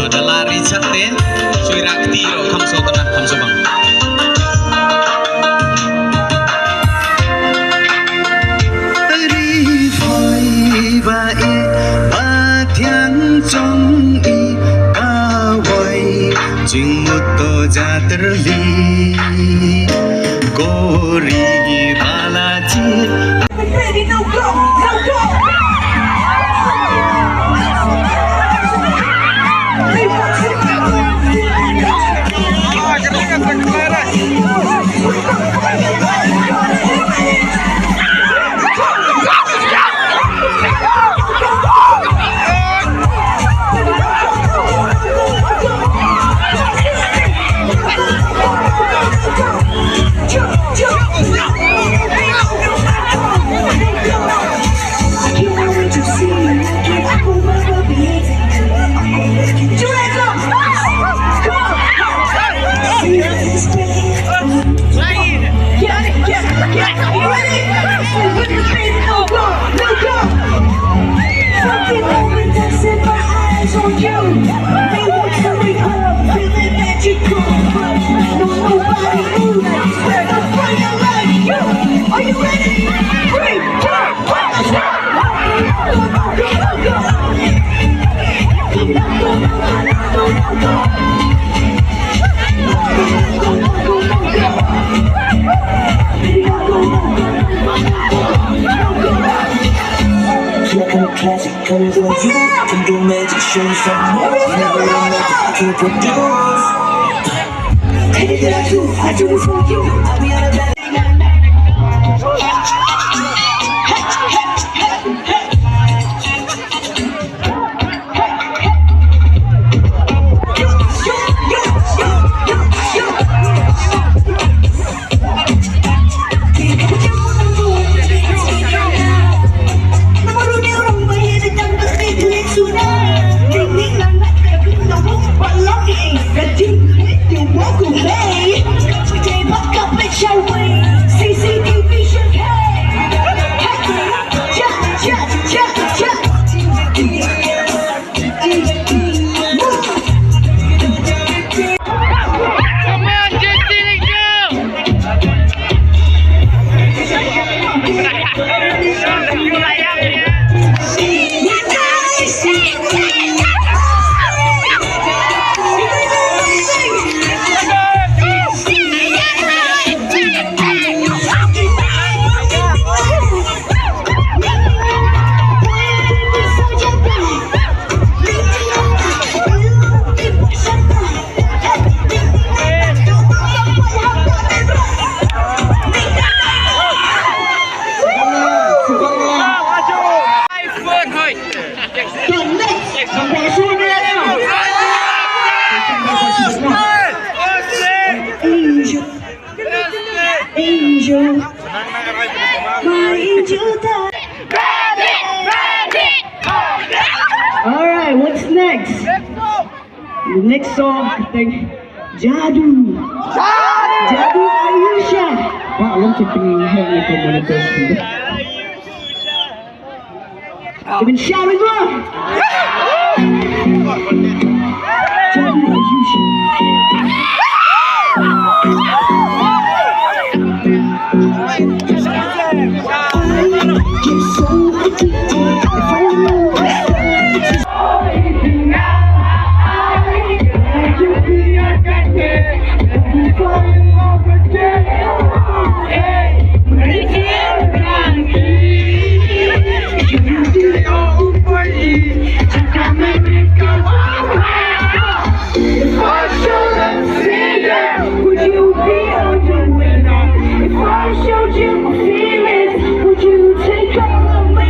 Udah lari catin, suirak tiro kamso tenang kamso bang. Jrut ja terli gori balaji. Ready, no go, no go. Are you ready? 3, 2, 1, let's go! Classic colors like you can do magic shows from home. You never learn nothing to produce. Anything I do it for you. I'll be on a bad angel, my angel died. Alright, what's next? The next song, Jaduh. Jaduh Ayusha. Wah, alam sa pingihan ni komunitas dito. Even shout it up! Jaduh Ayusha. I get so addicted.